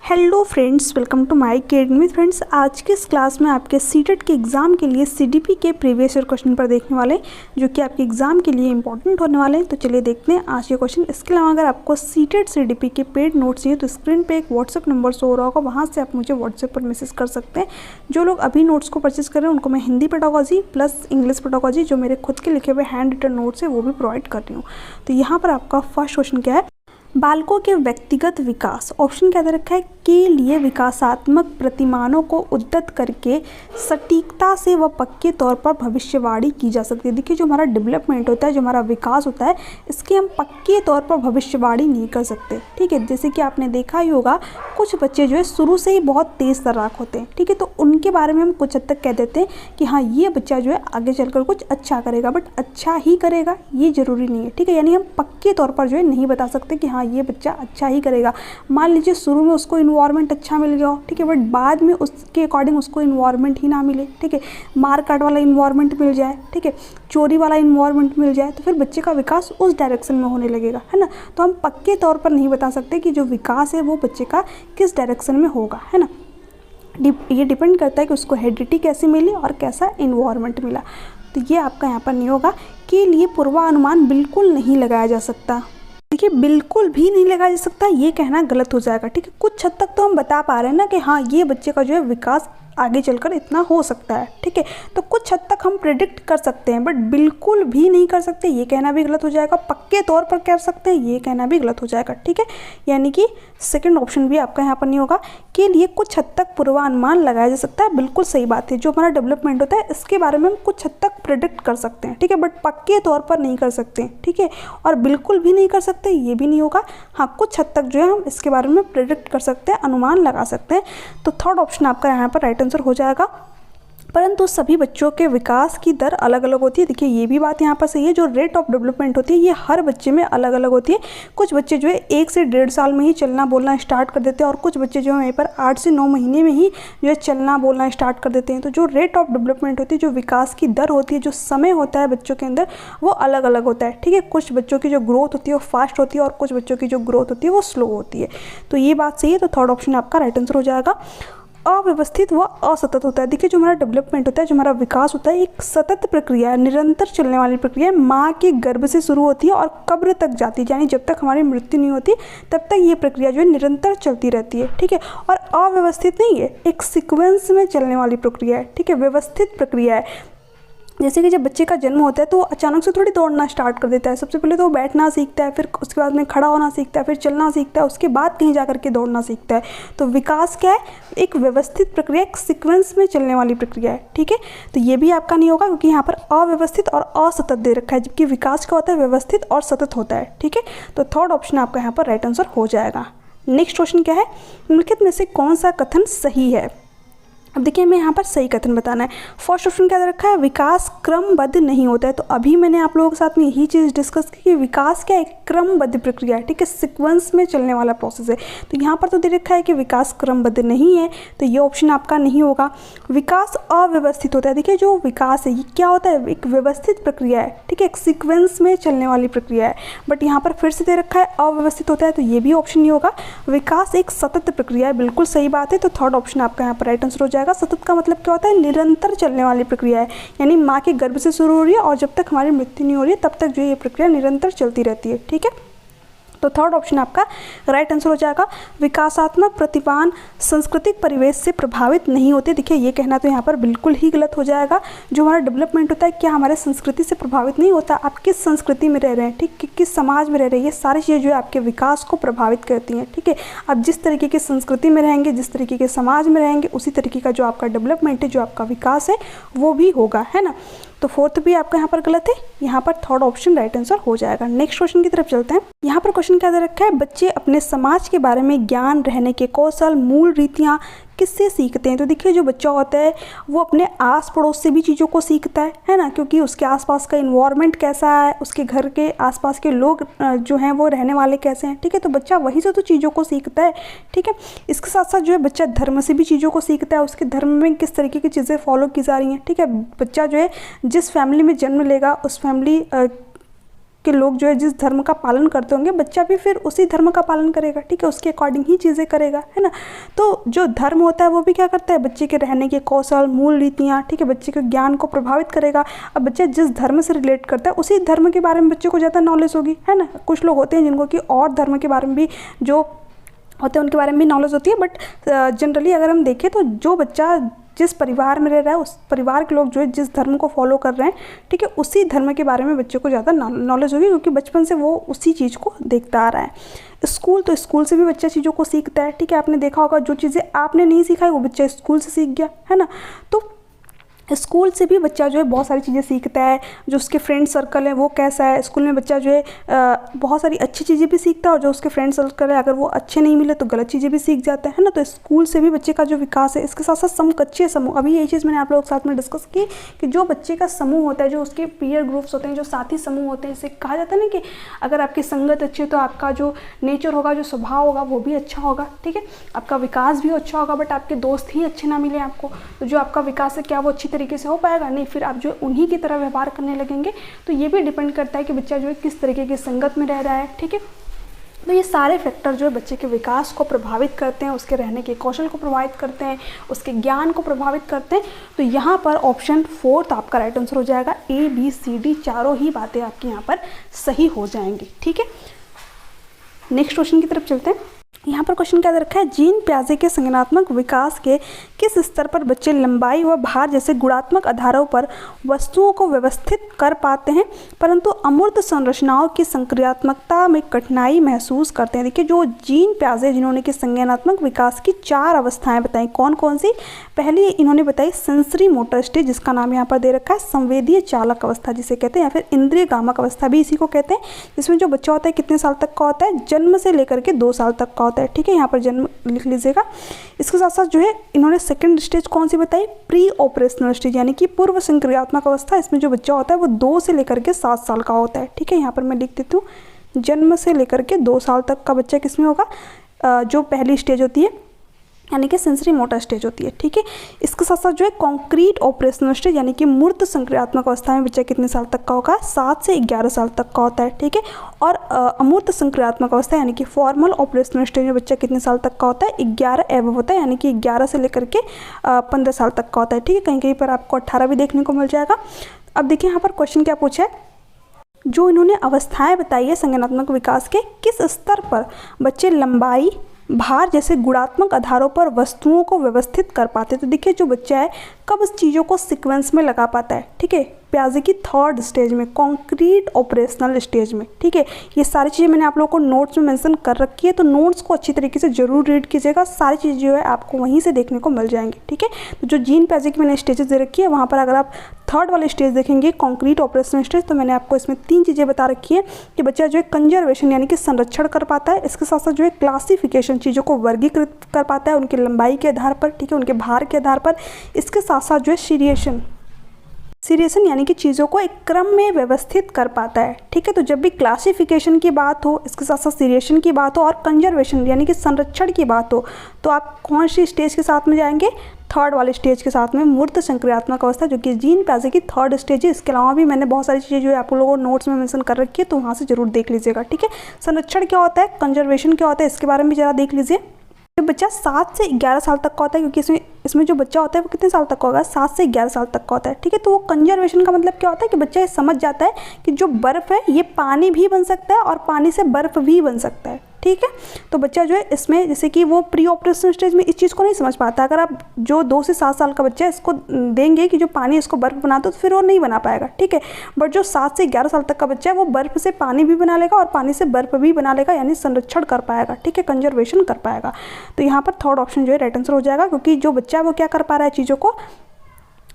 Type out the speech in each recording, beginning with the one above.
Hello friends, welcome to my academy. Friends, आज के इस क्लास में आपके सीटेट के एग्ज़ाम के लिए सीडीपी के प्रीवियस ईयर क्वेश्चन पर देखने वाले जो कि आपके एग्ज़ाम के लिए इंपॉर्टेंट होने वाले हैं। तो चलिए देखते हैं आज के क्वेश्चन। इसके अलावा अगर आपको सीटेट सीडीपी के पेड नोट्स चाहिए तो स्क्रीन पे एक व्हाट्सअप नंबर शो हो रहा होगा, वहाँ से आप मुझे व्हाट्सएप पर मैसेज कर सकते हैं। जो लोग अभी नोट्स को परचेज कर रहे हैं उनको मैं Hindi pedagogy plus English pedagogy जो मेरे खुद के लिखे हुए हैंड रिटन नोट्स है वो भी प्रोवाइड कर रही हूँ। तो यहाँ पर आपका फर्स्ट क्वेश्चन क्या है, बालकों के व्यक्तिगत विकास, ऑप्शन क्या दे रखा है, के लिए विकासात्मक प्रतिमानों को उद्धृत करके सटीकता से व पक्के तौर पर भविष्यवाणी की जा सकती है। देखिए, जो हमारा डेवलपमेंट होता है, जो हमारा विकास होता है, इसकी हम पक्के तौर पर भविष्यवाणी नहीं कर सकते। ठीक है, जैसे कि आपने देखा ही होगा कुछ बच्चे जो है शुरू से ही बहुत तेज़ तर्राक होते हैं। ठीक है, तो उनके बारे में हम कुछ हद तक कह देते हैं कि हाँ, ये बच्चा जो है आगे चलकर कुछ अच्छा करेगा, बट अच्छा ही करेगा ये ज़रूरी नहीं है। ठीक है, यानी हम पक्के तौर पर जो है नहीं बता सकते कि हाँ ये बच्चा अच्छा ही करेगा। मान लीजिए शुरू में उसको इन्वायरमेंट अच्छा मिल गया हो, ठीक है, बट बाद में उसके अकॉर्डिंग उसको इन्वायरमेंट ही ना मिले, ठीक है, मार काट वाला इन्वायरमेंट मिल जाए, ठीक है, चोरी वाला इन्वायरमेंट मिल जाए, तो फिर बच्चे का विकास उस डायरेक्शन में होने लगेगा, है ना। तो हम पक्के तौर पर नहीं बता सकते कि जो विकास है वो बच्चे का किस डायरेक्शन में होगा, है ना। ये डिपेंड करता है कि उसको हेरिडिटी कैसी मिली और कैसा इन्वायरमेंट मिला। तो ये आपका यहाँ पर नहीं होगा। के लिए पूर्वानुमान बिल्कुल नहीं लगाया जा सकता। देखिए, बिल्कुल भी नहीं लगाया जा सकता ये कहना गलत हो जाएगा। ठीक है, कुछ हद तक तो हम बता पा रहे हैं ना कि हाँ ये बच्चे का जो है विकास आगे चलकर इतना हो सकता है। ठीक है, तो कुछ हद तक हम प्रेडिक्ट कर सकते हैं, बट बिल्कुल भी नहीं कर सकते ये कहना भी गलत हो जाएगा। पक्के तौर पर कर सकते हैं ये कहना भी गलत हो जाएगा। ठीक है, यानी कि सेकंड ऑप्शन भी आपका यहाँ पर नहीं होगा। के लिए कुछ हद तक पूर्वानुमान लगाया जा सकता है, बिल्कुल सही बात है। जो हमारा डेवलपमेंट होता है इसके बारे में हम कुछ हद तक प्रेडिक्ट कर सकते हैं, ठीक है, बट पक्के तौर पर नहीं कर सकते। ठीक है, और बिल्कुल भी नहीं कर सकते ये भी नहीं होगा। हाँ, कुछ हद तक जो है हम इसके बारे में प्रेडिक्ट कर सकते हैं, अनुमान लगा सकते हैं। तो थर्ड ऑप्शन आपका यहाँ पर राइट आंसर हो जाएगा। परंतु सभी बच्चों के विकास की दर अलग अलग होती है। देखिए, ये भी बात यहाँ पर सही है। जो रेट ऑफ डेवलपमेंट होती है ये हर बच्चे में अलग अलग होती है। कुछ बच्चे जो है 1 से 1.5 साल में ही चलना बोलना स्टार्ट कर देते हैं और कुछ बच्चे जो है वहीं पर 8 से 9 महीने में ही जो है चलना बोलना स्टार्ट कर देते हैं। तो जो रेट ऑफ डेवलपमेंट होती है, जो विकास की दर होती है, जो समय होता है बच्चों के अंदर, वो अलग अलग होता है। ठीक है, कुछ बच्चों की जो ग्रोथ होती है वो फास्ट होती है और कुछ बच्चों की जो ग्रोथ होती है वो स्लो होती है। तो ये बात सही है। तो थर्ड ऑप्शन आपका राइट आंसर हो जाएगा। अव्यवस्थित व असतत होता है। देखिए, जो हमारा डेवलपमेंट होता है, जो हमारा विकास होता है, एक सतत प्रक्रिया है, निरंतर चलने वाली प्रक्रिया है। माँ के गर्भ से शुरू होती है और कब्र तक जाती है, यानी जब तक हमारी मृत्यु नहीं होती तब तक ये प्रक्रिया जो है निरंतर चलती रहती है। ठीक है, और अव्यवस्थित नहीं है, एक सीक्वेंस में चलने वाली प्रक्रिया है। ठीक है, व्यवस्थित प्रक्रिया है। जैसे कि जब बच्चे का जन्म होता है तो वो अचानक से थोड़ी दौड़ना स्टार्ट कर देता है। सबसे पहले तो वो बैठना सीखता है, फिर उसके बाद में खड़ा होना सीखता है, फिर चलना सीखता है, उसके बाद कहीं जा करके दौड़ना सीखता है। तो विकास क्या है, एक व्यवस्थित प्रक्रिया, एक सीक्वेंस में चलने वाली प्रक्रिया है। ठीक है, तो ये भी आपका नहीं होगा क्योंकि यहाँ पर अव्यवस्थित और असतत दे रखा है, जबकि विकास क्या होता है, व्यवस्थित और सतत होता है। ठीक है, तो थर्ड ऑप्शन आपका यहाँ पर राइट आंसर हो जाएगा। नेक्स्ट क्वेश्चन क्या है, निम्नलिखित में से कौन सा कथन सही है। अब देखिए, हमें यहाँ पर सही कथन बताना है। फर्स्ट ऑप्शन क्या दे रखा है, विकास क्रमबद्ध नहीं होता है। तो अभी मैंने आप लोगों के साथ में यही चीज़ डिस्कस की कि विकास क्या है, क्रमबद्ध प्रक्रिया है। ठीक है, सीक्वेंस में चलने वाला प्रोसेस है। तो यहाँ पर तो दे रखा है कि विकास क्रमबद्ध नहीं है, तो ये ऑप्शन आपका नहीं होगा। विकास अव्यवस्थित होता है। देखिए, जो विकास है ये क्या होता है, एक व्यवस्थित प्रक्रिया है। ठीक है, एक सीक्वेंस में चलने वाली प्रक्रिया है, बट यहाँ पर फिर से दे रखा है अव्यवस्थित होता है, तो ये भी ऑप्शन नहीं होगा। विकास एक सतत प्रक्रिया है, बिल्कुल सही बात है। तो थर्ड ऑप्शन आपका यहाँ पर राइट आंसर हो जाएगा। सतत का मतलब क्या होता है, निरंतर चलने वाली प्रक्रिया है, यानी माँ के गर्भ से शुरू हो रही है और जब तक हमारी मृत्यु नहीं हो रही है तब तक जो ये प्रक्रिया निरंतर चलती रहती है। ठीक है, तो थर्ड ऑप्शन आपका राइट आंसर हो जाएगा। विकासात्मक प्रतिभान सांस्कृतिक परिवेश से प्रभावित नहीं होते। देखिए, ये कहना तो यहाँ पर बिल्कुल ही गलत हो जाएगा। जो हमारा डेवलपमेंट होता है क्या हमारे संस्कृति से प्रभावित नहीं होता। आप किस संस्कृति में रह रहे हैं, ठीक, किस समाज में रह रहे हैं, ये सारी चीज़ें जो है आपके विकास को प्रभावित करती हैं। ठीक है, आप जिस तरीके की संस्कृति में रहेंगे, जिस तरीके के समाज में रहेंगे, उसी तरीके का जो आपका डेवलपमेंट है, जो आपका विकास है वो भी होगा, है ना। तो फोर्थ भी आपका यहाँ पर गलत है, यहाँ पर थर्ड ऑप्शन राइट आंसर हो जाएगा। नेक्स्ट क्वेश्चन की तरफ चलते हैं। यहाँ पर क्वेश्चन क्या दे रखा है, बच्चे अपने समाज के बारे में ज्ञान, रहने के कौशल, मूल रीतियाँ किससे सीखते हैं। तो देखिए, जो बच्चा होता है वो अपने आस पड़ोस से भी चीज़ों को सीखता है ना, क्योंकि उसके आसपास का इन्वायरमेंट कैसा है, उसके घर के आसपास के लोग जो हैं वो रहने वाले कैसे हैं। ठीक है, तो बच्चा वहीं से तो चीज़ों को सीखता है। ठीक है, इसके साथ साथ जो है बच्चा धर्म से भी चीज़ों को सीखता है, उसके धर्म में किस तरीके की चीज़ें फॉलो की जा रही हैं। ठीक है, बच्चा जो है जिस फैमिली में जन्म लेगा उस फैमिली के लोग जो है जिस धर्म का पालन करते होंगे, बच्चा भी फिर उसी धर्म का पालन करेगा, ठीक है, उसके अकॉर्डिंग ही चीज़ें करेगा, है ना। तो जो धर्म होता है वो भी क्या करता है, बच्चे के रहने के कौशल, मूल रीतियाँ, ठीक है, बच्चे के ज्ञान को प्रभावित करेगा। अब बच्चा जिस धर्म से रिलेट करता है उसी धर्म के बारे में बच्चे को ज़्यादा नॉलेज होगी, है ना। कुछ लोग होते हैं जिनको कि और धर्म के बारे में भी जो होते हैं उनके बारे में भी नॉलेज होती है, बट जनरली अगर हम देखें तो जो बच्चा जिस परिवार में रह रहा है उस परिवार के लोग जो है जिस धर्म को फॉलो कर रहे हैं, ठीक है, उसी धर्म के बारे में बच्चे को ज़्यादा नॉलेज होगी, क्योंकि बचपन से वो उसी चीज़ को देखता आ रहा है। तो स्कूल से भी बच्चा चीज़ों को सीखता है, ठीक है। आपने देखा होगा जो चीज़ें आपने नहीं सीखा है वो बच्चा स्कूल से सीख गया, है ना। तो स्कूल से भी बच्चा जो है बहुत सारी चीज़ें सीखता है, जो उसके फ्रेंड सर्कल है वो कैसा है। स्कूल में बच्चा जो है बहुत सारी अच्छी चीज़ें भी सीखता है, और जो उसके फ्रेंड सर्कल है अगर वो अच्छे नहीं मिले तो गलत चीज़ें भी सीख जाता है ना। तो स्कूल से भी बच्चे का जो विकास है, इसके साथ साथ समकक्षीय समूह, अभी यही चीज़ मैंने आप लोगों के साथ में डिस्कस की कि जो बच्चे का समूह होता है, जो उसके पीयर ग्रुप्स होते हैं, जो साथी समूह होते हैं, जिसे कहा जाता है ना कि अगर आपकी संगत अच्छी है तो आपका जो नेचर होगा, जो स्वभाव होगा वो भी अच्छा होगा, ठीक है, आपका विकास भी अच्छा होगा। बट आपके दोस्त ही अच्छे ना मिले आपको, तो जो आपका विकास है क्या वो अच्छी तरीके से हो पाएगा? नहीं, फिर आप जो उन्हीं की तरह व्यवहार करने लगेंगे। तो ये भी डिपेंड करता है कि बच्चा जो है किस तरीके की संगत में रह रहा है, ठीक है। तो ये सारे फैक्टर जो है बच्चे के विकास को प्रभावित करते हैं, उसके रहने के कौशल को प्रभावित करते हैं, उसके ज्ञान को प्रभावित करते हैं। तो यहाँ पर ऑप्शन 4 आपका राइट आंसर हो जाएगा। A, B, C, D चारों ही बातें आपकी यहाँ पर सही हो जाएंगी, ठीक है। नेक्स्ट क्वेश्चन की तरफ चलते हैं। यहाँ पर क्वेश्चन क्या दे रखा है, जीन प्याजे के संज्ञानात्मक विकास के किस स्तर पर बच्चे लंबाई व भार जैसे गुणात्मक आधारों पर वस्तुओं को व्यवस्थित कर पाते हैं, परंतु अमूर्त संरचनाओं की संक्रियात्मकता में कठिनाई महसूस करते हैं। देखिए, जो जीन प्याजे जिन्होंने कि संज्ञानात्मक विकास की 4 अवस्थाएं बताई, कौन कौन सी? पहली इन्होंने बताई सेंसरी मोटर स्टेज, जिसका नाम यहाँ पर दे रखा है संवेदीय चालक अवस्था जिसे कहते हैं, या फिर इंद्रिय गामक अवस्था भी इसी को कहते हैं, जिसमें जो बच्चा होता है कितने साल तक का होता है? जन्म से लेकर के 2 साल तक का होता है, ठीक है। यहाँ पर जन्म लिख लीजिएगा। इसके साथ साथ जो है इन्होंने सेकंड स्टेज कौन सी बताई? प्री ऑपरेशनल स्टेज, यानी कि पूर्व संक्रियात्मक अवस्था। इसमें जो बच्चा होता है वो 2 से लेकर के 7 साल का होता है, ठीक है। यहाँ पर मैं लिख देती हूँ, जन्म से लेकर के 2 साल तक का बच्चा किसमें होगा? जो पहली स्टेज होती है यानी कि सेंसरी मोटर स्टेज होती है, ठीक है। इसके साथ साथ जो है कॉन्क्रीट ऑपरेशनल स्टेज यानी कि मूर्त संक्रियात्मक अवस्था में बच्चा कितने साल तक का होगा? 7 से 11 साल तक का होता है, ठीक है। और अमूर्त संक्रियात्मक अवस्था यानी कि फॉर्मल ऑपरेशनल स्टेज में बच्चा कितने साल तक का होता है? 11 एवं होता है, यानी कि 11 से लेकर के 15 साल तक का होता है, ठीक है। कहीं कहीं पर आपको 18 भी देखने को मिल जाएगा। अब देखिए यहाँ पर क्वेश्चन क्या पूछा है, जो इन्होंने अवस्थाएं बताई है संज्ञानात्मक विकास के किस स्तर पर बच्चे लंबाई भार जैसे गुणात्मक आधारों पर वस्तुओं को व्यवस्थित कर पाते। तो देखिए, जो बच्चा है कब उस चीज़ों को सीक्वेंस में लगा पाता है, ठीक है, प्याजे की 3rd स्टेज में, कॉन्क्रीट ऑपरेशनल स्टेज में, ठीक है। ये सारी चीज़ें मैंने आप लोगों को नोट्स में मेंशन कर रखी है, तो नोट्स को अच्छी तरीके से जरूर रीड कीजिएगा। सारी चीज़ें जो है आपको वहीं से देखने को मिल जाएंगी, ठीक है। तो जो जीन प्याजे की मैंने स्टेजेस दे रखी है, वहाँ पर अगर आप 3rd वाले स्टेज देखेंगे कॉन्क्रीट ऑपरेशनल स्टेज, तो मैंने आपको इसमें 3 चीज़ें बता रखी है कि बच्चा जो है कंजर्वेशन यानी कि संरक्षण कर पाता है। इसके साथ साथ जो है क्लासिफिकेशन, चीज़ों को वर्गीकृत कर पाता है उनकी लंबाई के आधार पर, ठीक है, उनके भार के आधार पर। इसके साथ साथ जो है सीरिएशन यानी कि चीज़ों को एक क्रम में व्यवस्थित कर पाता है, ठीक है। तो जब भी क्लासिफिकेशन की बात हो, इसके साथ साथ सीरिएशन की बात हो और कंजर्वेशन यानी कि संरक्षण की बात हो, तो आप कौन सी स्टेज के साथ में जाएंगे? 3rd वाले स्टेज के साथ में, मूर्त संक्रियात्मक अवस्था, जो कि जीन प्याजे की 3rd स्टेज है। इसके अलावा भी मैंने बहुत सारी चीज़ें जो है आप लोगों को नोट्स में मेंशन कर रखी है, तो वहाँ से जरूर देख लीजिएगा, ठीक है। संरक्षण क्या होता है, कंजर्वेशन क्या होता है, इसके बारे में जरा देख लीजिए। जो बच्चा 7 से 11 साल तक का होता है, क्योंकि इसमें जो बच्चा होता है वो कितने साल तक का होगा? 7 से 11 साल तक का होता है, ठीक है। तो वो कंजर्वेशन का मतलब क्या होता है कि बच्चा ये समझ जाता है कि जो बर्फ़ है ये पानी भी बन सकता है और पानी से बर्फ़ भी बन सकता है, ठीक है। तो बच्चा जो है इसमें, जैसे कि वो प्री ऑपरेशनल स्टेज में इस चीज़ को नहीं समझ पाता। अगर आप जो 2 से 7 साल का बच्चा है इसको देंगे कि जो पानी इसको बर्फ़ बना दो, तो फिर वो नहीं बना पाएगा, ठीक है। बट जो 7 से 11 साल तक का बच्चा है वो बर्फ़ से पानी भी बना लेगा और पानी से बर्फ़ भी बना लेगा, यानी संरक्षण कर पाएगा, ठीक है, कंजर्वेशन कर पाएगा। तो यहाँ पर 3rd ऑप्शन जो है राइट आंसर हो जाएगा, क्योंकि जो बच्चा है वो क्या कर पा रहा है, चीज़ों को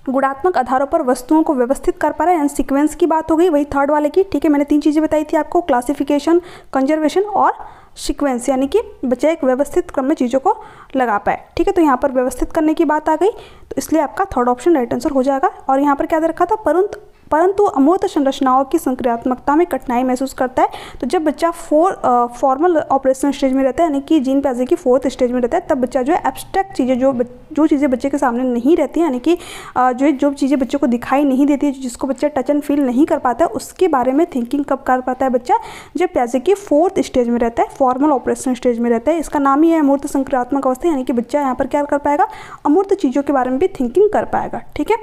गुणात्मक आधारों पर वस्तुओं को व्यवस्थित कर पा रहा है, यानी सीक्वेंस की बात हो गई वही 3rd वाले की, ठीक है। मैंने 3 चीज़ें बताई थी आपको, क्लासिफिकेशन, कंजर्वेशन और सीक्वेंस, यानी कि बच्चा एक व्यवस्थित क्रम में चीज़ों को लगा पाए, ठीक है। तो यहाँ पर व्यवस्थित करने की बात आ गई, तो इसलिए आपका 3rd ऑप्शन राइट आंसर हो जाएगा। और यहाँ पर क्या दे रखा था, परंतु अमूर्त संरचनाओं की संक्रियात्मकता में कठिनाई महसूस करता है। तो जब बच्चा फॉर्मल ऑपरेशन स्टेज में रहता है, यानी कि जीन प्याजे की 4th स्टेज में रहता है, तब बच्चा जो है एब्स्ट्रैक्ट चीज़ें, जो चीज़ें बच्चे के सामने नहीं रहती, यानी कि जो चीज़ें बच्चे को दिखाई नहीं देती, जिसको बच्चा टच एंड फील नहीं कर पाता है, उसके बारे में थिंकिंग कब कर पाता है बच्चा? जब प्याजे की 4th स्टेज में रहता है, फॉर्मल ऑपरेशन स्टेज में रहता है। इसका नाम ही है अमूर्त संक्रियात्मक अवस्था, यानी कि बच्चा यहाँ पर क्या कर पाएगा? अमूर्त चीज़ों के बारे में भी थिंकिंग कर पाएगा। ठीक है,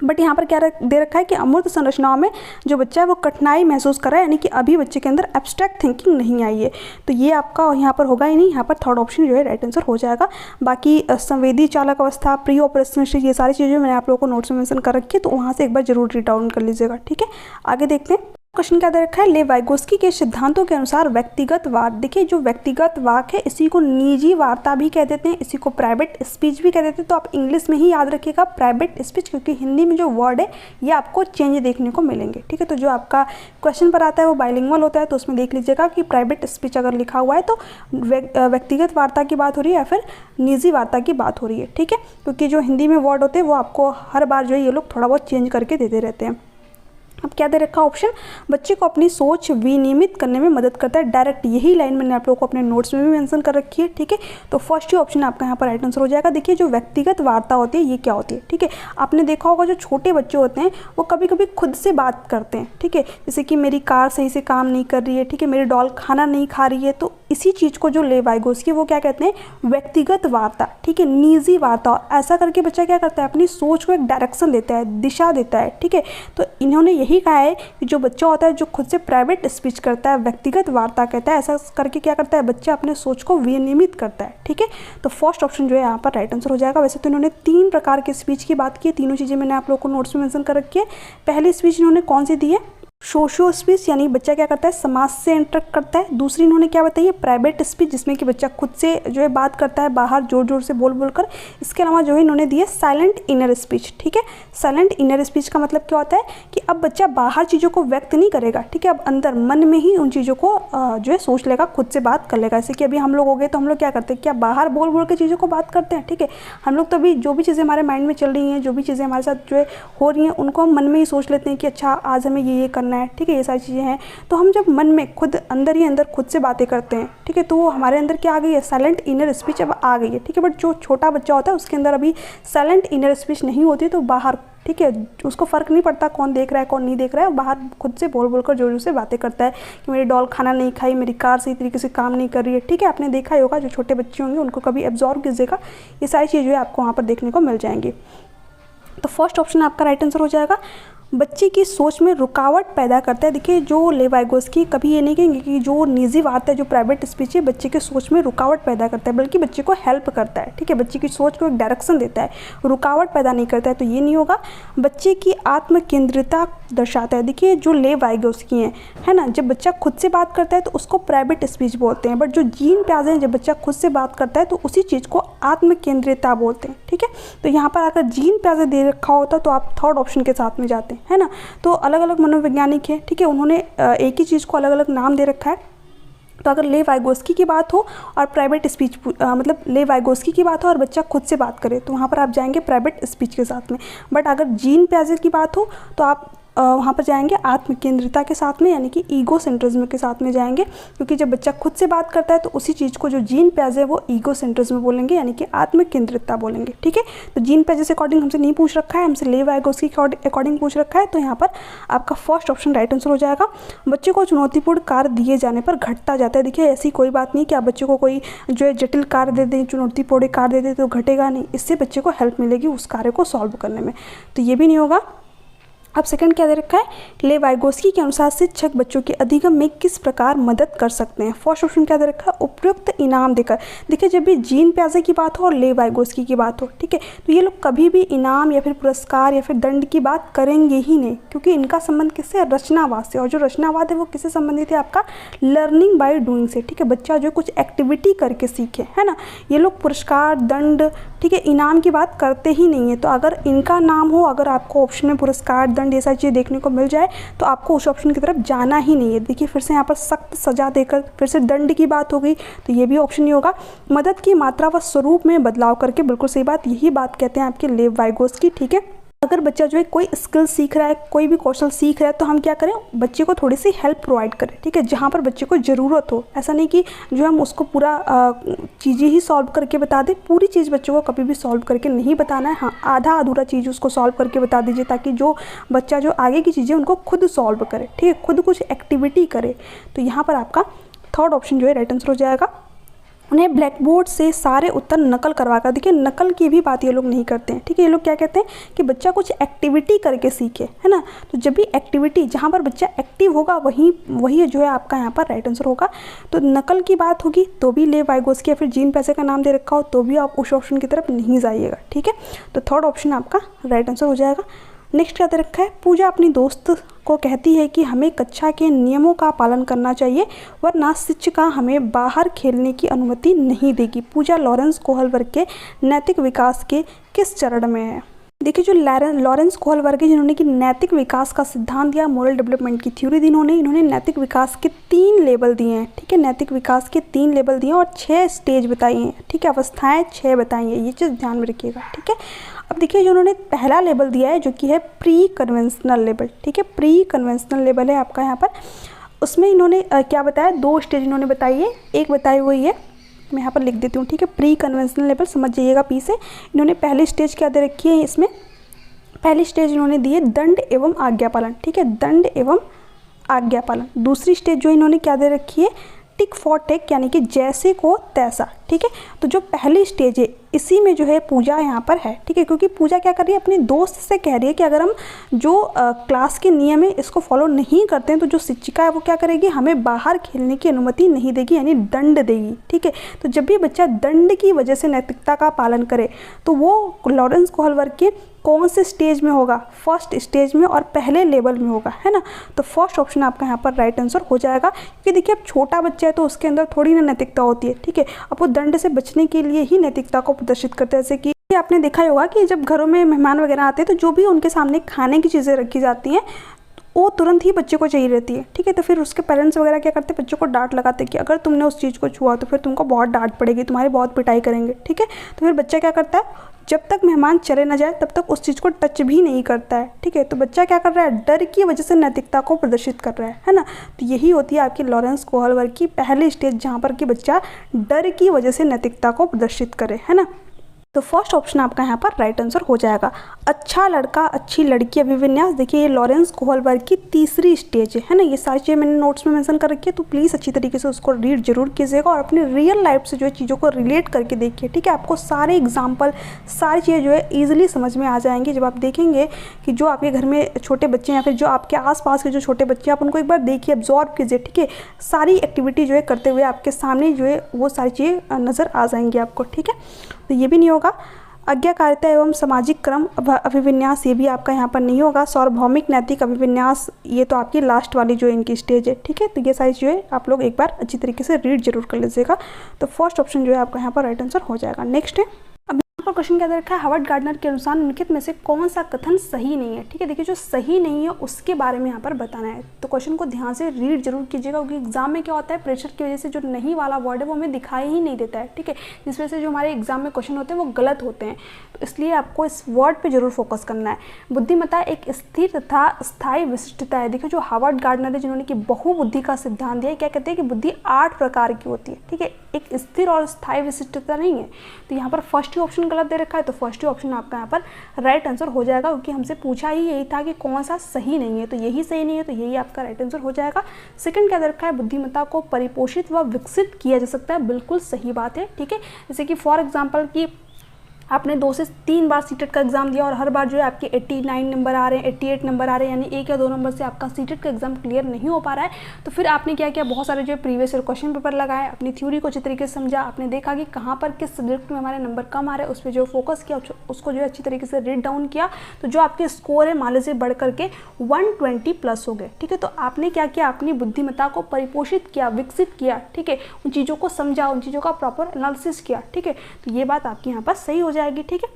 बट यहाँ पर क्या दे रखा है कि अमूर्त संरचनाओं में जो बच्चा है वो कठिनाई महसूस कर रहा है, यानी कि अभी बच्चे के अंदर एब्स्ट्रैक्ट थिंकिंग नहीं आई है। तो ये आपका यहाँ पर होगा ही नहीं, यहाँ पर थर्ड ऑप्शन जो है राइट आंसर हो जाएगा। बाकी संवेदी चालक अवस्था, प्री ऑपरेशन स्टेज, ये सारी चीज़ें मैंने आप लोगों को नोट्स में मेंशन कर रखी है, तो वहाँ से एक बार जरूर रीड डाउन कर लीजिएगा। ठीक है, आगे देखते हैं। क्वेश्चन क्या दे रखा है? ले वाइगोस्की के सिद्धांतों के अनुसार व्यक्तिगत वाद, देखिए जो व्यक्तिगत वाक है इसी को निजी वार्ता भी कह देते हैं, इसी को प्राइवेट स्पीच भी कह देते हैं। तो आप इंग्लिश में ही याद रखिएगा प्राइवेट स्पीच, क्योंकि हिंदी में जो वर्ड है ये आपको चेंज देखने को मिलेंगे। ठीक है, तो जो आपका क्वेश्चन पर आता है वो बाइलिंगुअल होता है, तो उसमें देख लीजिएगा कि प्राइवेट स्पीच अगर लिखा हुआ है तो व्यक्तिगत वार्ता की बात हो रही है या फिर निजी वार्ता की बात हो रही है। ठीक है, क्योंकि जो हिंदी में वर्ड होते हैं वो आपको हर बार जो है ये लोग थोड़ा बहुत चेंज करके देते रहते हैं। अब क्या दे रखा ऑप्शन? बच्चे को अपनी सोच विनियमित करने में मदद करता है। डायरेक्ट यही लाइन मैंने आप लोगों को अपने नोट्स में भी मेंशन कर रखी है। ठीक है, तो फर्स्ट ही ऑप्शन आपका यहाँ पर राइट आंसर हो जाएगा। देखिए जो व्यक्तिगत वार्ता होती है ये क्या होती है? ठीक है, आपने देखा होगा जो छोटे बच्चे होते हैं वो कभी कभी खुद से बात करते हैं। ठीक है, जैसे कि मेरी कार सही से काम नहीं कर रही है, ठीक है, मेरी डॉल खाना नहीं खा रही है, तो इसी चीज़ को जो ले वाइगोस्की वो क्या कहते हैं? व्यक्तिगत वार्ता। ठीक है, निजी वार्ता। ऐसा करके बच्चा क्या करता है? अपनी सोच को एक डायरेक्शन देता है, दिशा देता है। ठीक है, तो इन्होंने यही कहा है कि जो बच्चा होता है जो खुद से प्राइवेट स्पीच करता है, व्यक्तिगत वार्ता कहता है, ऐसा करके क्या करता है? बच्चा अपने सोच को विनियमित करता है। ठीक है, तो फर्स्ट ऑप्शन जो है यहाँ पर राइट आंसर हो जाएगा। वैसे तो इन्होंने 3 प्रकार के स्पीच की बात की है, तीनों चीज़ें मैंने आप लोगों को नोट्स में मेंशन कर रखी है। पहली स्पीच इन्होंने कौन सी दी है? सोशियो स्पीच, यानी बच्चा क्या करता है? समाज से इंटरेक्ट करता है। दूसरी इन्होंने क्या बताई है? प्राइवेट स्पीच, जिसमें कि बच्चा खुद से जो है बात करता है, बाहर जोर जोर से बोल बोल कर। इसके अलावा जो है इन्होंने दी है साइलेंट इनर स्पीच। ठीक है, साइलेंट इनर स्पीच का मतलब क्या होता है कि अब बच्चा बाहर चीज़ों को व्यक्त नहीं करेगा। ठीक है, अब अंदर मन में ही उन चीज़ों को जो है सोच लेगा, खुद से बात कर लेगा। जैसे कि अभी हम लोग हो गए तो हम लोग क्या करते हैं? क्या बाहर बोल बोल के चीज़ों को बात करते हैं? ठीक है, हम लोग तो अभी जो भी चीज़ें हमारे माइंड में चल रही हैं, जो भी चीज़ें हमारे साथ जो है हो रही हैं, उनको हम मन में ही सोच लेते हैं कि अच्छा आज हमें ये करना है। ठीक है, ये सारी चीज़ें हैं। तो हम जब मन में खुद अंदर ही अंदर खुद से बातें करते हैं, ठीक है, तो वो हमारे अंदर क्या आ गई है? साइलेंट इनर स्पीच अब आ गई है। ठीक है, बट जो छोटा बच्चा होता है उसके अंदर अभी साइलेंट इनर स्पीच नहीं होती, तो बाहर, ठीक है, उसको फ़र्क नहीं पड़ता कौन देख रहा है कौन नहीं देख रहा है, बाहर खुद से बोल बोल कर जोर जोर से बातें करता है कि मेरी डॉल खाना नहीं खाई, मेरी कार सही तरीके से काम नहीं कर रही है। ठीक है, आपने देखा ही होगा, जो छोटे बच्चे होंगे उनको कभी एब्जॉर्व कीजिएगा, ये सारी चीज़ें जो है आपको वहाँ पर देखने को मिल जाएंगी। तो फर्स्ट ऑप्शन आपका राइट आंसर हो जाएगा। बच्चे की सोच में रुकावट पैदा करता है। देखिए जो ले वाइगोस्की कभी ये नहीं कहेंगे कि जो निजी वार्ता है, जो प्राइवेट स्पीच है, बच्चे के सोच में रुकावट पैदा करता है, बल्कि बच्चे को हेल्प करता है। ठीक है, बच्चे की सोच को एक डायरेक्शन देता है, रुकावट पैदा नहीं करता है, तो ये नहीं होगा। बच्चे की आत्म केंद्रिता दर्शाता है। देखिए जो ले वाइगोस्की है ना, जब बच्चा खुद से बात करता है तो उसको प्राइवेट स्पीच बोलते हैं, बट जो जीन प्याजे हैं, जब बच्चा खुद से बात करता है तो उसी चीज़ को आत्म केंद्रिता बोलते हैं। ठीक है, तो यहाँ पर अगर जीन प्याजे दे रखा होता तो आप थर्ड ऑप्शन के साथ में जाते हैं, है ना। तो अलग अलग मनोवैज्ञानिक हैं, ठीक है, उन्होंने एक ही चीज़ को अलग अलग नाम दे रखा है। तो अगर ले वाइगोस्की की बात हो और प्राइवेट स्पीच मतलब ले वाइगोस्की की बात हो और बच्चा खुद से बात करे, तो वहाँ पर आप जाएंगे प्राइवेट स्पीच के साथ में। बट अगर जीन प्याजे की बात हो तो आप वहाँ पर जाएंगे आत्म केंद्रिता के साथ में, यानी कि ईगो सेंट्रिज्म के साथ में जाएंगे, क्योंकि जब बच्चा खुद से बात करता है तो उसी चीज़ को जो जीन प्याजे है वो ईगो सेंट्रिज्म बोलेंगे, यानी कि आत्म केंद्रितता बोलेंगे। ठीक है, तो जीन प्याजे से अकॉर्डिंग हमसे नहीं पूछ रखा है, हमसे ले वाइगोस्की के अकॉर्डिंग पूछ रखा है, तो यहाँ पर आपका फर्स्ट ऑप्शन राइट आंसर हो जाएगा। बच्चे को चुनौतीपूर्ण कार्य दिए जाने पर घटता जाता है। देखिए ऐसी कोई बात नहीं कि आप बच्चे को कोई जो है जटिल कार्य दे दें, चुनौतीपूर्ण कार्य दे दें तो घटेगा नहीं, इससे बच्चे को हेल्प मिलेगी उस कार्य को सॉल्व करने में, तो ये भी नहीं होगा। अब सेकंड क्या दे रखा है? ले वाइगोस्की के अनुसार शिक्षक बच्चों के अधिगम में किस प्रकार मदद कर सकते हैं। फर्स्ट ऑप्शन क्या दे रखा है? उपयुक्त इनाम देकर। देखिए जब भी जीन प्याजे की बात हो और ले वाइगोस्की की बात हो, ठीक है, तो ये लोग कभी भी इनाम या फिर पुरस्कार या फिर दंड की बात करेंगे ही नहीं, क्योंकि इनका संबंध किससे? रचनावाद से। और जो रचनावाद है वो किससे संबंधित है? आपका लर्निंग बाय डूइंग से। ठीक है, बच्चा जो कुछ एक्टिविटी करके सीखे, है ना। ये लोग पुरस्कार, दंड, ठीक है, इनाम की बात करते ही नहीं है। तो अगर इनका नाम हो, अगर आपको ऑप्शन में पुरस्कार, दंड, ये सारी चीज़ें देखने को मिल जाए तो आपको उस ऑप्शन की तरफ जाना ही नहीं है। देखिए फिर से यहाँ पर सख्त सजा देकर फिर से दंड की बात हो गई, तो ये भी ऑप्शन नहीं होगा। मदद की मात्रा व स्वरूप में बदलाव करके, बिल्कुल सही बात, यही बात कहते हैं आपके ले वाइगोस्की। ठीक है, अगर बच्चा जो है कोई स्किल सीख रहा है, कोई भी कौशल सीख रहा है, तो हम क्या करें, बच्चे को थोड़ी सी हेल्प प्रोवाइड करें, ठीक है, जहाँ पर बच्चे को ज़रूरत हो। ऐसा नहीं कि जो हम उसको पूरा चीज़ें ही सॉल्व करके बता दें, पूरी चीज़ बच्चों को कभी भी सॉल्व करके नहीं बताना है। हाँ, आधा अधूरा चीज़ उसको सॉल्व करके बता दीजिए, ताकि जो बच्चा जो आगे की चीज़ें उनको खुद सॉल्व करे, ठीक है, खुद कुछ एक्टिविटी करे। तो यहाँ पर आपका थर्ड ऑप्शन जो है राइट आंसर हो जाएगा। उन्हें ब्लैक बोर्ड से सारे उत्तर नकल करवा कर, देखिए नकल की भी बात ये लोग नहीं करते हैं, ठीक है, ये लोग क्या कहते हैं कि बच्चा कुछ एक्टिविटी करके सीखे, है ना। तो जब भी एक्टिविटी, जहाँ पर बच्चा एक्टिव होगा, वही जो है आपका यहाँ पर राइट आंसर होगा। तो नकल की बात होगी तो भी लेव वाइगोस्की या फिर जीन पैसे का नाम दे रखा हो तो भी आप उस ऑप्शन की तरफ नहीं जाइएगा, ठीक है। तो थर्ड ऑप्शन आपका राइट आंसर हो जाएगा। नेक्स्ट क्या दे रखा है, पूजा अपनी दोस्त को कहती है कि हमें कक्षा के नियमों का पालन करना चाहिए, वरना शिक्षिका हमें बाहर खेलने की अनुमति नहीं देगी। पूजा लॉरेंस कोहलबर्ग के नैतिक विकास के किस चरण में है? देखिए, जो लॉरेंस कोहलबर्ग जिन्होंने कि नैतिक विकास का सिद्धांत दिया, मोरल डेवलपमेंट की थ्योरी दी, इन्होंने नैतिक विकास के 3 लेवल दिए हैं, ठीक है, नैतिक विकास के 3 लेवल दिए हैं और 6 स्टेज बताई हैं, ठीक है, अवस्थाएं 6 बताई हैं, ये चीज़ ध्यान में रखिएगा, ठीक है। अब देखिए, जो उन्होंने पहला लेवल दिया है जो कि है प्री कन्वेंशनल लेवल, ठीक है, प्री कन्वेंशनल लेवल है आपका यहाँ पर। उसमें इन्होंने क्या बताया, 2 स्टेज इन्होंने बताई है, एक बताई हुई है, मैं यहाँ पर लिख देती हूँ, ठीक है, प्री कन्वेंशनल लेवल समझ जाइएगा पी से। इन्होंने पहली स्टेज क्या दे रखी है, इसमें पहली स्टेज इन्होंने दी है दंड एवं आज्ञा पालन, ठीक है, दंड एवं आज्ञा पालन। दूसरी स्टेज जो इन्होंने क्या दे रखी है, टिक फॉर टेक, यानी कि जैसे को तैसा, ठीक है। तो जो पहली स्टेज है इसी में जो है पूजा यहाँ पर है, ठीक है, क्योंकि पूजा क्या कर रही है, अपने दोस्त से कह रही है कि अगर हम जो क्लास के नियम है इसको फॉलो नहीं करते हैं तो जो शिक्षिका है वो क्या करेगी, हमें बाहर खेलने की अनुमति नहीं देगी, यानी दंड देगी, ठीक है। तो जब भी बच्चा दंड की वजह से नैतिकता का पालन करे तो वो लॉरेंस कोहलबर्ग के कौन से स्टेज में होगा, फर्स्ट स्टेज में और पहले लेवल में होगा, है ना। तो फर्स्ट ऑप्शन आपका यहाँ पर राइट आंसर हो जाएगा, क्योंकि देखिए अब छोटा बच्चा है तो उसके अंदर थोड़ी ना नैतिकता होती है, ठीक है, अब वो दंड से बचने के लिए ही नैतिकता को प्रदर्शित करते हैं। जैसे कि आपने देखा ही होगा कि जब घरों में मेहमान वगैरह आते हैं तो जो भी उनके सामने खाने की चीज़ें रखी जाती हैं वो तुरंत ही बच्चे को चाहिए रहती है, ठीक है। तो फिर उसके पेरेंट्स वगैरह क्या करते हैं, बच्चों को डांट लगाते हैं कि अगर तुमने उस चीज़ को छुआ तो फिर तुमको बहुत डांट पड़ेगी, तुम्हारी बहुत पिटाई करेंगे, ठीक है। तो फिर बच्चा क्या करता है, जब तक मेहमान चले ना जाए तब तक उस चीज़ को टच भी नहीं करता है, ठीक है। तो बच्चा क्या कर रहा है, डर की वजह से नैतिकता को प्रदर्शित कर रहा है ना। तो यही होती है आपकी लॉरेंस कोहलबर्ग की पहली स्टेज, जहाँ पर कि बच्चा डर की वजह से नैतिकता को प्रदर्शित करे, है ना। तो फर्स्ट ऑप्शन आपका यहाँ पर राइट आंसर हो जाएगा। अच्छा लड़का अच्छी लड़की अभिविन्यास, देखिए ये लॉरेंस कोहलबर्ग की तीसरी स्टेज है ना। ये सारी चीज़ें मैंने नोट्स में मेंशन कर रखी है, तो प्लीज़ अच्छी तरीके से उसको रीड जरूर कीजिएगा और अपनी रियल लाइफ से जो है चीज़ों को रिलेट करके देखिए, ठीक है। आपको सारे एग्जाम्पल, सारी चीज़ें जो है ईजिली समझ में आ जाएंगी जब आप देखेंगे कि जो आपके घर में छोटे बच्चे हैं या फिर जो आपके आसपास के जो छोटे बच्चे हैं, आप उनको एक बार देखिए, ऑब्जॉर्व कीजिए, ठीक है। सारी एक्टिविटी जो है करते हुए आपके सामने जो है वो सारी चीज़ें नज़र आ जाएंगी आपको, ठीक है। तो ये भी नहीं होगा। आज्ञाकारिता एवं सामाजिक क्रम अभिविन्यास, ये भी आपका यहाँ पर नहीं होगा। सार्वभौमिक नैतिक अभिविन्यास, ये तो आपकी लास्ट वाली जो इनकी स्टेज है, ठीक है। तो ये सारी जो है आप लोग एक बार अच्छी तरीके से रीड जरूर कर लीजिएगा। तो फर्स्ट ऑप्शन जो है आपका यहाँ पर राइट आंसर हो जाएगा। नेक्स्ट है, पर क्वेश्चन क्या दे रखा है, हावर्ड गार्डनर के अनुसार निम्नलिखित में से कौन सा कथन सही नहीं है, ठीक है। देखिए जो सही नहीं है उसके बारे में यहाँ पर बताना है, तो क्वेश्चन को ध्यान से रीड जरूर कीजिएगा, क्योंकि एग्जाम में क्या होता है, प्रेशर की वजह से जो नहीं वाला वर्ड है वो हमें दिखाई ही नहीं देता है, ठीक है, जिस वजह से जो हमारे एग्जाम में क्वेश्चन होते हैं वो गलत होते हैं। तो इसलिए आपको इस वर्ड पर जरूर फोकस करना है। बुद्धिमत्ता एक स्थिर तथा स्थायी विशिष्टता है। देखिए जो हावर्ड गार्डनर है जिन्होंने कि बहुबुद्धि का सिद्धांत दिया है, क्या कहते हैं कि बुद्धि 8 प्रकार की होती है, ठीक है, एक स्थिर और स्थायी विशिष्टता नहीं है। तो यहाँ पर फर्स्ट ही ऑप्शन गलत दे रखा है, तो फर्स्ट ही ऑप्शन आपका यहाँ पर राइट आंसर हो जाएगा, क्योंकि हमसे पूछा ही यही था कि कौन सा सही नहीं है, तो यही सही नहीं है, तो यही आपका राइट आंसर हो जाएगा। सेकंड क्या दे रखा है, बुद्धिमत्ता को परिपोषित व विकसित किया जा सकता है, बिल्कुल सही बात है, ठीक है। जैसे कि फॉर एग्जाम्पल कि आपने 2 से 3 बार सीटेट का एग्जाम दिया और हर बार जो है आपके 89 नंबर आ रहे हैं, 88 नंबर आ रहे हैं, यानी 1 या 2 नंबर से आपका सीटेट का एग्जाम क्लियर नहीं हो पा रहा है, तो फिर आपने क्या किया, बहुत सारे जो है प्रीवियस ईयर क्वेश्चन पेपर लगाए, अपनी थ्योरी को अच्छी तरीके से समझा, आपने देखा कि कहाँ पर किस सब्जेक्ट में हमारे नंबर कम आ रहे हैं, उस पर जो फोकस किया, उसको जो है अच्छी तरीके से रीड डाउन किया, तो जो आपके स्कोर है मान लीजिए बढ़ करके 120 प्लस हो गए, ठीक है। तो आपने क्या किया, अपनी बुद्धिमत्ता को परिपोषित किया, विकसित किया, ठीक है, उन चीज़ों को समझा, उन चीज़ों का प्रॉपर एनालिसिस किया, ठीक है। तो ये बात आपकी यहाँ पर सही हो जाएगी, ठीक है।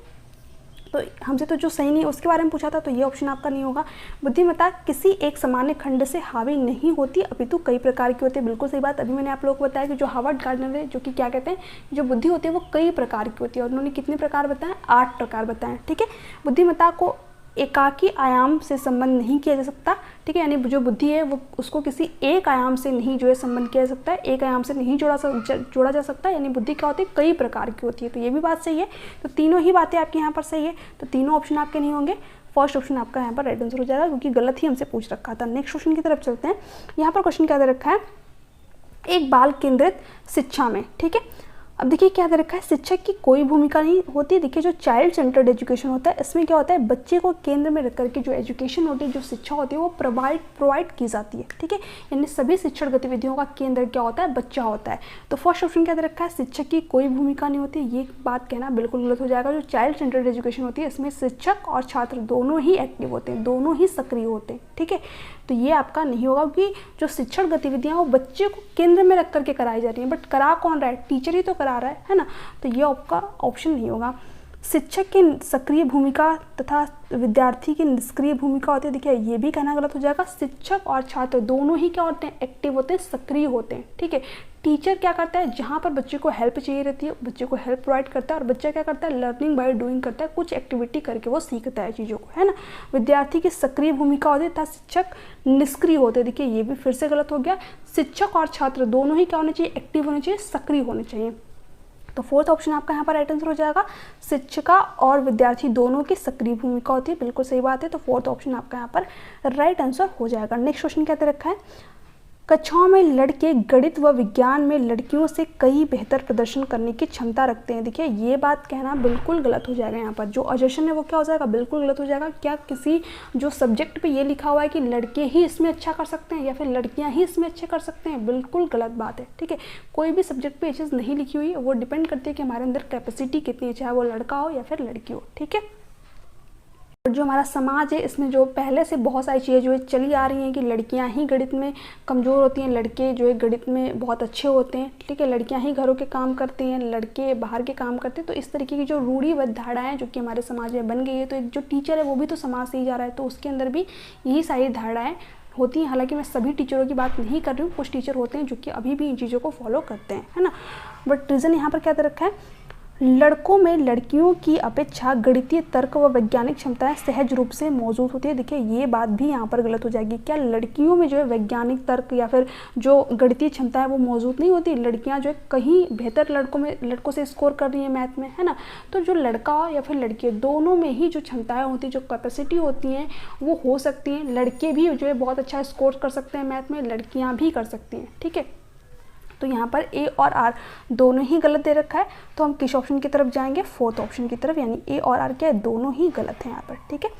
तो हमसे तो जो सही नहीं है उसके बारे में पूछा था, तो ये ऑप्शन आपका नहीं होगा। बुद्धिमत्ता किसी एक सामान्य खंड से हावी नहीं होती, अपितु कई प्रकार की होती है, बिल्कुल सही बात। अभी मैंने आप लोगों को बताया कि जो हावर्ड गार्डनर है, जो कि क्या कहते हैं, जो बुद्धि होती है वो कई प्रकार की होती है, और उन्होंने कितने प्रकार बताए, 8 प्रकार बताए, ठीक है। बुद्धिमत्ता को एकाकी आयाम से संबंध नहीं किया जा सकता, ठीक है, यानी जो बुद्धि है वो उसको किसी एक आयाम से नहीं जो है संबंध किया जा सकता है, एक आयाम से नहीं जोड़ा जा सकता, यानी बुद्धि क्या होती है, कई प्रकार की होती है। तो ये भी बात सही है। तो तीनों ही बातें आपके यहाँ पर सही है, तो तीनों ऑप्शन आपके नहीं होंगे। फर्स्ट ऑप्शन आपका यहाँ पर राइट आंसर हो जाएगा, क्योंकि गलत ही हमसे पूछ रखा था। नेक्स्ट क्वेश्चन की तरफ चलते हैं। यहाँ पर क्वेश्चन क्या दे रखा है, एक बाल केंद्रित शिक्षा में, ठीक है। अब देखिए क्या दे रखा है, शिक्षक की कोई भूमिका नहीं होती। देखिए जो चाइल्ड सेंटर्ड एजुकेशन होता है, इसमें क्या होता है, बच्चे को केंद्र में रख करके जो एजुकेशन होती है, जो शिक्षा होती है, वो प्रोवाइड की जाती है, ठीक है। यानी सभी शिक्षण गतिविधियों का केंद्र क्या होता है, बच्चा होता है। तो फर्स्ट ऑप्शन क्या दे रखा है, शिक्षक की कोई भूमिका नहीं होती, ये बात कहना बिल्कुल गलत हो जाएगा। जो चाइल्ड सेंटर्ड एजुकेशन होती है, इसमें शिक्षक और छात्र दोनों ही एक्टिव होते हैं, दोनों ही सक्रिय होते हैं, ठीक है। तो ये आपका नहीं होगा, क्योंकि जो शिक्षण गतिविधियां वो बच्चे को केंद्र में रख करके कराई जा रही हैं, बट करा कौन रहा है, टीचर ही तो करा रहा है ना। तो ये आपका ऑप्शन नहीं होगा। शिक्षक की सक्रिय भूमिका तथा विद्यार्थी की निष्क्रिय भूमिका होती है, देखिए ये भी कहना गलत हो जाएगा। शिक्षक और छात्र दोनों ही क्या होते हैं, एक्टिव होते हैं, सक्रिय होते हैं, ठीक है। टीचर क्या करता है, जहाँ पर बच्चे को हेल्प चाहिए रहती है, बच्चे को हेल्प प्रोवाइड करता है, और बच्चा क्या करता है, लर्निंग बाय डूइंग करता है, कुछ एक्टिविटी करके वो सीखता है चीज़ों को, है ना। विद्यार्थी की सक्रिय भूमिका होती है तथा शिक्षक निष्क्रिय होते हैं, देखिए ये भी फिर से गलत हो गया। शिक्षक और छात्र दोनों ही क्या होने चाहिए, एक्टिव होने चाहिए, सक्रिय होने चाहिए। तो फोर्थ ऑप्शन आपका यहाँ पर राइट आंसर हो जाएगा। शिक्षिका और विद्यार्थी दोनों की सक्रिय भूमिका होती है, बिल्कुल सही बात है। तो फोर्थ ऑप्शन आपका यहाँ पर राइट आंसर हो जाएगा। नेक्स्ट क्वेश्चन क्या दे रखा है, कक्षाओं में लड़के गणित व विज्ञान में लड़कियों से कई बेहतर प्रदर्शन करने की क्षमता रखते हैं। देखिए ये बात कहना बिल्कुल गलत हो जाएगा। यहाँ पर जो अजर्शन है वो क्या हो जाएगा, बिल्कुल गलत हो जाएगा। क्या किसी जो सब्जेक्ट पे ये लिखा हुआ है कि लड़के ही इसमें अच्छा कर सकते हैं या फिर लड़कियाँ ही इसमें अच्छे कर सकते हैं, बिल्कुल गलत बात है, ठीक है। कोई भी सब्जेक्ट पे ये चीज़ नहीं लिखी हुई है, वो डिपेंड करती है कि हमारे अंदर कैपेसिटी कितनी है, चाहे वो लड़का हो या फिर लड़की हो, ठीक है। और जो हमारा समाज है, इसमें जो पहले से बहुत सारी चीज़ें जो है चली आ रही हैं कि लड़कियां ही गणित में कमज़ोर होती हैं, लड़के जो है गणित में बहुत अच्छे होते हैं, ठीक है। लड़कियां ही घरों के काम करती हैं, लड़के बाहर के काम करते हैं। तो इस तरीके की जो रूढ़िबद्ध धारणाएं जो कि हमारे समाज में बन गई है, तो एक जो टीचर है वो भी तो समाज से ही जा रहा है, तो उसके अंदर भी यही सारी धारणाएँ होती हैं। हालांकि मैं सभी टीचरों की बात नहीं कर रही हूँ, कुछ टीचर होते हैं जो कि अभी भी इन चीज़ों को फॉलो करते हैं, है ना। बट रीज़न यहाँ पर क्या दे रखा है, लड़कों में लड़कियों की अपेक्षा गणितीय तर्क व वैज्ञानिक क्षमताएं सहज रूप से मौजूद होती है। देखिए ये बात भी यहाँ पर गलत हो जाएगी। क्या लड़कियों में जो है वैज्ञानिक तर्क या फिर जो गणितीय क्षमताएं वो मौजूद नहीं होती, लड़कियाँ जो है कहीं बेहतर लड़कों से स्कोर कर रही हैं मैथ में, है ना। तो जो लड़का हो या फिर लड़की, दोनों में ही जो क्षमताएँ होती हैं, जो कैपेसिटी होती हैं वो हो सकती हैं। लड़के भी जो है बहुत अच्छा स्कोर कर सकते हैं मैथ में, लड़कियाँ भी कर सकती हैं, ठीक है। तो यहाँ पर ए और आर दोनों ही गलत दे रखा है, तो हम किस ऑप्शन की तरफ जाएंगे, फोर्थ ऑप्शन की तरफ, यानी ए और आर क्या है, दोनों ही गलत है यहाँ पर, ठीक है।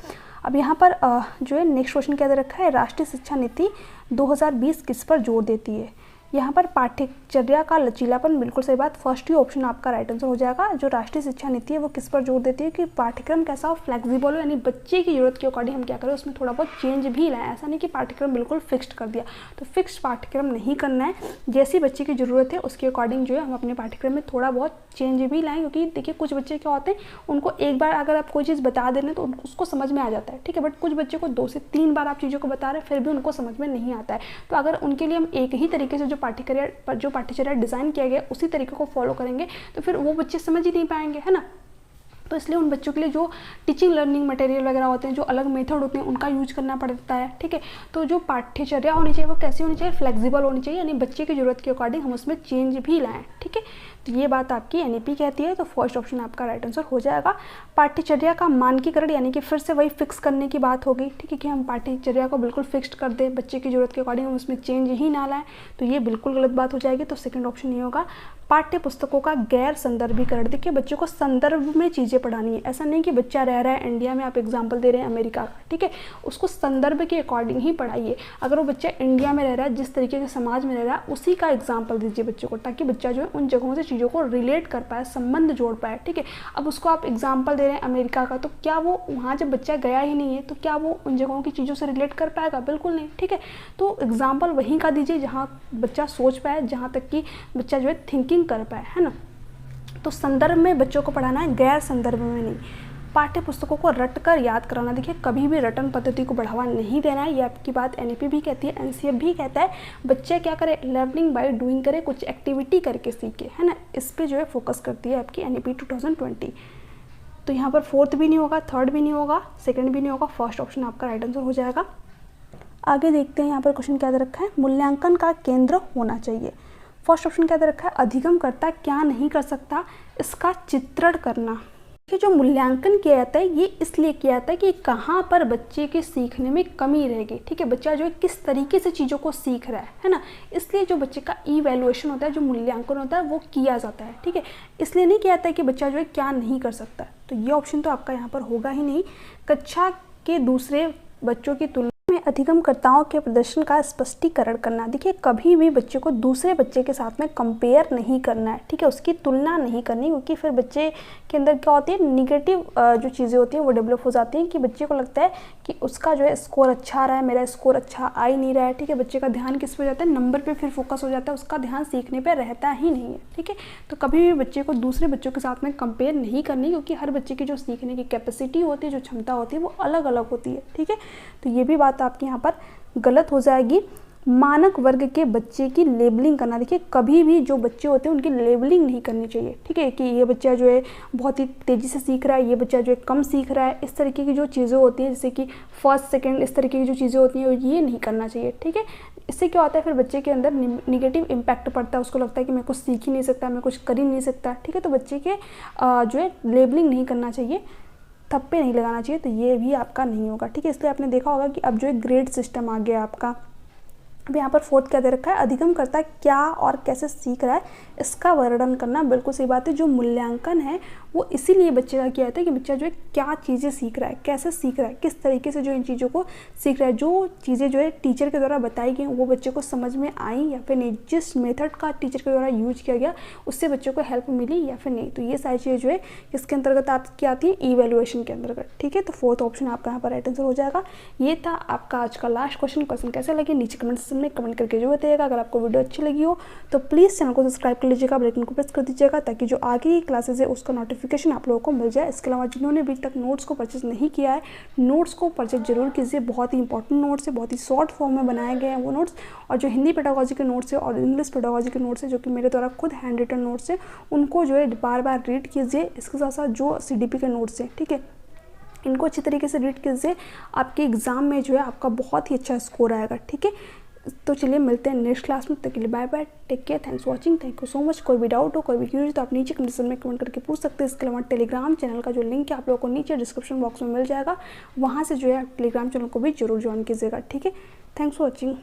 अब यहाँ पर जो है नेक्स्ट क्वेश्चन क्या दे रखा है, राष्ट्रीय शिक्षा नीति 2020 किस पर जोर देती है। यहाँ पर पाठ्यचर्या का लचीलापन, बिल्कुल सही बात, फर्स्ट ही ऑप्शन आपका राइट आंसर हो जाएगा। जो राष्ट्रीय शिक्षा नीति है वो किस पर जोर देती है कि पाठ्यक्रम कैसा हो, फ्लेक्सिबल हो, यानी बच्चे की जरूरत के अकॉर्डिंग हम क्या करें, उसमें थोड़ा बहुत चेंज भी लाएं। ऐसा नहीं कि पाठ्यक्रम बिल्कुल फिक्स्ड कर दिया, तो फिक्स्ड पाठ्यक्रम नहीं करना है। जैसी बच्चे की ज़रूरत है उसके अकॉर्डिंग जो है हम अपने पाठ्यक्रम में थोड़ा बहुत चेंज भी लाएं। क्योंकि देखिए कुछ बच्चे क्या होते हैं, उनको एक बार अगर आप कोई चीज़ बता दे रहे हैं तो उसको समझ में आ जाता है, ठीक है। बट कुछ बच्चे को 2 से 3 बार आप चीज़ों को बता रहे हैं फिर भी उनको समझ में नहीं आता है। तो अगर उनके लिए हम एक ही तरीके से जो पाठ्यचर्या डिज़ाइन किया गया उसी तरीके को फॉलो करेंगे तो फिर वो बच्चे समझ ही नहीं पाएंगे, है ना। तो इसलिए उन बच्चों के लिए जो टीचिंग लर्निंग मटेरियल वगैरह होते हैं, जो अलग मेथड होते हैं, उनका यूज करना पड़ता है, ठीक है। तो जो पाठ्यचर्या होनी चाहिए वो कैसी होनी चाहिए, फ्लेक्सिबल होनी चाहिए, यानी बच्चे की ज़रूरत के अकॉर्डिंग हम उसमें चेंज भी लाएं, ठीक है। तो ये बात आपकी एनईपी कहती है, तो फर्स्ट ऑप्शन आपका राइट आंसर हो जाएगा। पाठ्यचर्या का मानकीकरण, यानी कि फिर से वही फिक्स करने की बात होगी, ठीक है, कि हम पाठ्यचर्या को बिल्कुल फिक्स्ड कर दें, बच्चे की ज़रूरत के अकॉर्डिंग हम उसमें चेंज ही ना लाएं, तो ये बिल्कुल गलत बात हो जाएगी। तो सेकंड ऑप्शन ये होगा। पाठ्य पुस्तकों का गैर संदर्भीकरण, देखिए बच्चों को संदर्भ में चीज़ें पढ़ानी है। ऐसा नहीं कि बच्चा रह रहा है इंडिया में, आप एग्जाम्पल दे रहे हैं अमेरिका का, ठीक है, उसको संदर्भ के अकॉर्डिंग ही पढ़ाइए। अगर वो बच्चा इंडिया में रह रहा है, जिस तरीके के समाज में रह रहा है, उसी का एग्जाम्पल दीजिए बच्चों को, ताकि बच्चा जो है उन जगहों से चीज़ों को रिलेट कर पाए, संबंध जोड़ पाए, ठीक है। अब उसको आप एग्जाम्पल दे रहे हैं अमेरिका का, तो क्या वो वहाँ जब बच्चा गया ही नहीं है तो क्या वो उन जगहों की चीज़ों से रिलेट कर पाएगा, बिल्कुल नहीं, ठीक है। तो एग्जाम्पल वहीं का दीजिए जहाँ बच्चा सोच पाए, जहाँ तक कि बच्चा जो है थिंकिंग कर पाए, है ना। तो संदर्भ में बच्चों को पढ़ाना है, गैर संदर्भ में नहीं। पाठ्य पुस्तकों को रट कर याद कराना, देखिए कभी भी रटन पद्धति को बढ़ावा नहीं देना है, ये आपकी बात एनईपी भी कहती है, एनसीएफ भी कहता है। बच्चे क्या करे, लर्निंग बाय डूइंग करे, कुछ एक्टिविटी करके सीखे, है ना। इस पे जो है फोकस करती है आपकी एनईपी 2020। तो यहाँ पर फोर्थ भी नहीं होगा, थर्ड भी नहीं होगा, सेकंड भी नहीं होगा, फर्स्ट ऑप्शन आपका राइट आंसर हो जाएगा। आगे देखते हैं यहाँ पर क्वेश्चन क्या दे रखा है, मूल्यांकन का केंद्र होना चाहिए। फर्स्ट ऑप्शन क्या दे रखा है, अधिगमकर्ता क्या नहीं कर सकता, इसका चित्रण करना। कि जो मूल्यांकन किया जाता है ये इसलिए किया जाता है कि कहाँ पर बच्चे के सीखने में कमी रहेगी, ठीक है, बच्चा जो है किस तरीके से चीज़ों को सीख रहा है ना, इसलिए जो बच्चे का इवैल्यूएशन होता है, जो मूल्यांकन होता है वो किया जाता है, ठीक है, इसलिए नहीं किया जाता है कि बच्चा जो है क्या नहीं कर सकता। तो ये ऑप्शन तो आपका यहाँ पर होगा ही नहीं। कक्षा के दूसरे बच्चों की तुलना में अधिगमकर्ताओं के प्रदर्शन का स्पष्टीकरण करना। देखिए कभी भी बच्चे को दूसरे बच्चे के साथ में कंपेयर नहीं करना है, ठीक है, उसकी तुलना नहीं करनी, क्योंकि फिर बच्चे के अंदर क्या होती है, निगेटिव जो चीज़ें होती हैं वो डेवलप हो जाती हैं कि बच्चे को लगता है कि उसका जो है स्कोर अच्छा आ रहा है, मेरा स्कोर अच्छा आ ही नहीं रहा है, ठीक है, बच्चे का ध्यान किस पे हो जाता है, नंबर पे फिर फोकस हो जाता है, उसका ध्यान सीखने पे रहता ही नहीं है, ठीक है। तो कभी भी बच्चे को दूसरे बच्चों के साथ में कंपेयर नहीं करनी, क्योंकि हर बच्चे की जो सीखने की कैपेसिटी होती है, जो क्षमता होती है वो अलग अलग होती है, ठीक है। तो ये भी बात आपकी यहाँ पर गलत हो जाएगी। मानक वर्ग के बच्चे की लेबलिंग करना। देखिए कभी भी जो बच्चे होते हैं उनकी लेबलिंग नहीं करनी चाहिए, ठीक है, कि ये बच्चा जो है बहुत ही तेज़ी से सीख रहा है, ये बच्चा जो है कम सीख रहा है, इस तरीके की जो चीज़ें होती हैं, जैसे कि फर्स्ट सेकंड, इस तरीके की जो चीज़ें होती हैं ये नहीं करना चाहिए, ठीक है। इससे क्या होता है, फिर बच्चे के अंदर निगेटिव इम्पैक्ट पड़ता है, उसको लगता है कि मैं कुछ सीख ही नहीं सकता, मैं कुछ कर ही नहीं सकता, ठीक है। तो बच्चे के जो है लेबलिंग नहीं करना चाहिए, थप्पे नहीं लगाना चाहिए, तो ये भी आपका नहीं होगा, ठीक है। इसलिए आपने देखा होगा कि अब जो है ग्रेड सिस्टम आ गया आपका। अब यहाँ पर फोर्थ क्या दे रखा है, अधिगमकर्ता क्या और कैसे सीख रहा है इसका वर्णन करना। बिल्कुल सही बात है, जो मूल्यांकन है वो इसीलिए बच्चे का किया जाता है कि बच्चा जो है क्या चीज़ें सीख रहा है, कैसे सीख रहा है, किस तरीके से जो इन चीज़ों को सीख रहा है, जो चीज़ें जो है टीचर के द्वारा बताई गई वो बच्चे को समझ में आई या फिर नहीं, जिस मेथड का टीचर के द्वारा यूज किया गया उससे बच्चों को हेल्प मिली या फिर नहीं। तो ये सारी चीज़ें जो है इसके अंतर्गत आपकी आती है इवैल्यूएशन के अंतर्गत, ठीक है। तो फोर्थ ऑप्शन आपका यहाँ पर राइट आंसर हो जाएगा। ये था आपका आज का लास्ट क्वेश्चन कैसे लगे नीचे कमेंट सेक्शन में कमेंट करके जो बताइएगा। अगर आपको वीडियो अच्छी लगी हो तो प्लीज़ चैनल को सब्सक्राइब कर लीजिएगा, बेल आइकन को प्रेस कर दीजिएगा, ताकि जो आगे की क्लासेस है उसका नोटिफिकेशन आप लोगों को मिल जाए। इसके अलावा जिन्होंने अभी तक नोट्स को परचेज नहीं किया है, नोट्स को परचेज जरूर कीजिए, बहुत ही इंपॉर्टेंट नोट्स है, बहुत ही शॉर्ट फॉर्म में बनाए गए हैं वो नोट्स। और जो हिंदी पेडागोजी के नोट्स है और इंग्लिश पेडागोजी के नोट्स है, जो कि मेरे द्वारा खुद हैंड रिटन नोट्स है, उनको जो है बार बार रीड कीजिए। इसके साथ साथ जो CDP के नोट्स हैं, ठीक है, इनको अच्छी तरीके से रीड कीजिए, आपके एग्ज़ाम में जो है आपका बहुत ही अच्छा स्कोर आएगा, ठीक है। तो चलिए मिलते हैं नेक्स्ट क्लास में, तब के लिए bye bye, take care, thanks for watching, thank you so much. कोई भी डाउट हो, कोई भी क्यूरी तो आप नीचे कमेंट सेक्शन में कमेंट करके पूछ सकते हैं। इसके अलावा टेलीग्राम चैनल का जो लिंक है आप लोगों को नीचे डिस्क्रिप्शन बॉक्स में मिल जाएगा, वहाँ से जो है टेलीग्राम चैनल को भी जरूर ज्वाइन कीजिएगा, ठीक है। Thanks for watching.